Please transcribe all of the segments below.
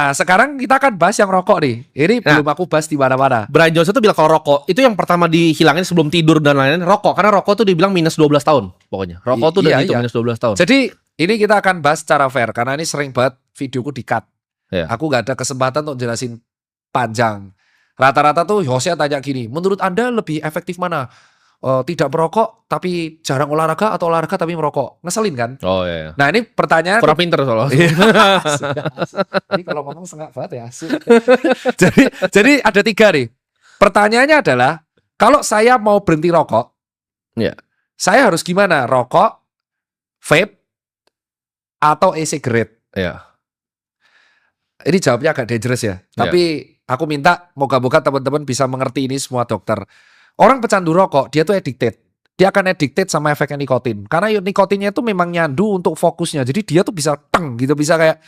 Nah, sekarang kita akan bahas yang rokok nih. Ini Nah, belum aku bahas di mana-mana. Brian Johnson tuh bilang kalau rokok itu yang pertama dihilangin sebelum tidur dan lain-lain rokok, karena rokok tuh dibilang minus 12 tahun pokoknya. Rokok tuh udah Iya, dihitung iya. minus 12 tahun. Jadi ini kita akan bahas secara fair karena ini sering banget videoku di-cut. Ya. Aku nggak ada kesempatan untuk jelasin panjang. Rata-rata tuh hostnya tanya gini, menurut Anda lebih efektif mana? Tidak merokok tapi jarang olahraga atau olahraga tapi merokok? Ngeselin kan? Oh iya. Nah ini pertanyaan Kurang pinter soalnya. Ini kalau ngomong sengak banget ya. jadi ada 3 nih. Pertanyaannya adalah, kalau saya mau berhenti rokok, Iya. saya harus gimana? Rokok, vape, atau e-cigarette? Iya. Ini jawabnya agak dangerous ya. Tapi aku minta moga-moga teman-teman bisa mengerti ini semua dokter. Orang pecandu rokok, dia tuh addicted. Dia akan addicted sama efeknya nikotin. Karena nikotinnya itu memang nyandu untuk fokusnya. Jadi dia tuh bisa teng gitu, bisa kayak,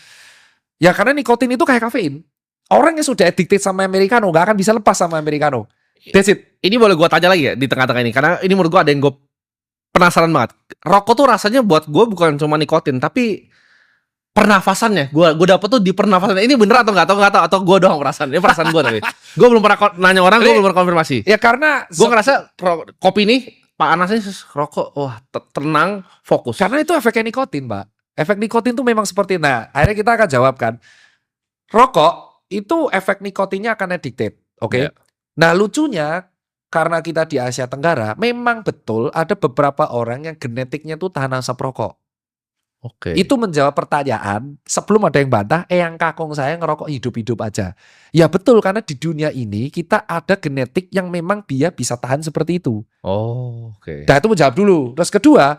ya karena nikotin itu kayak kafein. Orang yang sudah addicted sama Americano gak akan bisa lepas sama Americano. That's it. Ini boleh gue tanya lagi ya di tengah-tengah ini, karena ini menurut gue ada yang gue penasaran banget. Rokok tuh rasanya buat gue bukan cuma nikotin, tapi pernafasannya. Gue dapet tuh di pernafasannya. Ini bener atau nggak tahu atau gue doang perasaan. Ini perasaan gue tapi. Gue belum pernah nanya orang, gue belum pernah konfirmasi. Ya karena Gue ngerasa kopi nih panasnya rokok, wah tenang, fokus. karena itu efeknya nikotin, Mbak. Efek nikotin tuh memang seperti, nah akhirnya kita akan jawabkan. Rokok itu efek nikotinnya akan addicted, oke? Ya. Nah lucunya karena kita di Asia Tenggara, memang betul ada beberapa orang yang genetiknya tuh tahan asap rokok. Oke. Itu menjawab pertanyaan sebelum ada yang bantah, yang kakung saya ngerokok hidup-hidup aja. Ya betul, karena di dunia ini kita ada genetik yang memang dia bisa tahan seperti itu. Oh, oke. Nah itu menjawab dulu. Terus kedua,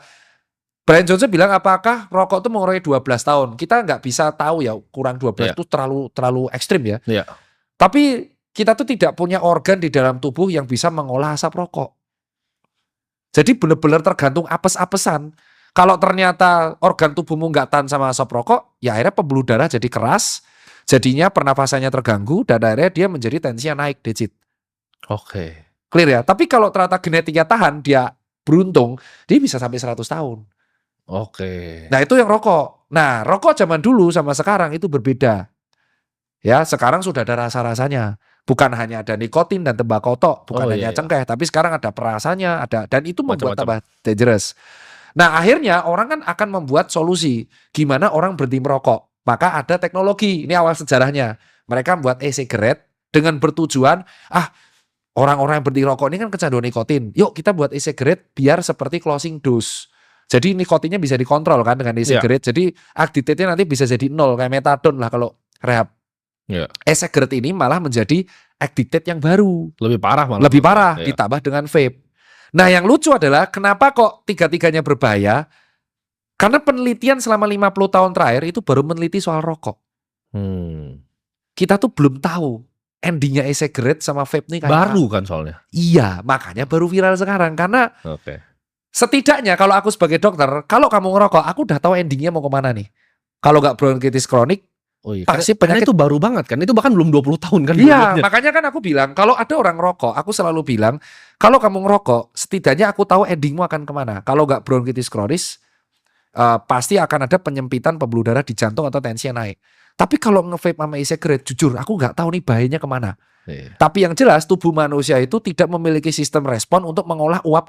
Brian Johnson bilang apakah rokok itu mengurangi 12 tahun? Kita nggak bisa tahu ya, kurang 12 itu terlalu ekstrim ya. Iya. Tapi kita tuh tidak punya organ di dalam tubuh yang bisa mengolah asap rokok. Jadi benar-benar tergantung apes-apesan. Kalau ternyata organ tubuhmu nggak tahan sama asap rokok, ya akhirnya pembuluh darah jadi keras, jadinya pernafasannya terganggu, dan akhirnya dia menjadi tensinya naik, Dejit. Oke. Clear ya? Tapi kalau ternyata genetiknya tahan, dia beruntung, dia bisa sampai 100 tahun. Oke. Nah itu yang rokok. Nah rokok zaman dulu sama sekarang itu berbeda. Ya sekarang sudah ada rasa-rasanya. Bukan hanya ada nikotin dan tembakau tok, bukan hanya cengkeh, tapi sekarang ada perasanya, ada, dan itu membuat tambah dangerous. Nah akhirnya orang kan akan membuat solusi gimana orang berhenti merokok. Maka ada teknologi, ini awal sejarahnya. Mereka membuat e-cigarette dengan bertujuan, orang-orang yang berhenti rokok ini kan kecanduan nikotin. Yuk kita buat e-cigarette biar seperti closing dose. Jadi nikotinnya bisa dikontrol kan dengan e-cigarette. Jadi addicted-nya nanti bisa jadi 0, kayak metadon lah kalau rehab. E-cigarette ini malah menjadi addicted yang baru. Lebih parah malah. Lebih parah, ditambah dengan vape. Nah yang lucu adalah kenapa kok tiga-tiganya berbahaya? Karena penelitian selama 50 tahun terakhir itu baru meneliti soal rokok. Kita tuh belum tahu endingnya e-cigarette sama vape nih kayak baru kan soalnya. Iya, makanya baru viral sekarang. Karena setidaknya kalau aku sebagai dokter, kalau kamu ngerokok, aku udah tahu endingnya mau kemana nih. Kalau nggak bronkitis kronik, pasti karena itu baru banget kan. Itu bahkan belum 20 tahun kan. Iya, makanya kan aku bilang, kalau ada orang ngerokok, aku selalu bilang, kalau kamu ngerokok, setidaknya aku tahu endingmu akan kemana. Kalau nggak bronkitis kronis, pasti akan ada penyempitan pembuluh darah di jantung atau tensinya naik. Tapi kalau nge-vape sama e-cigarette, jujur aku nggak tahu nih bahayanya kemana. Tapi yang jelas tubuh manusia itu tidak memiliki sistem respon untuk mengolah uap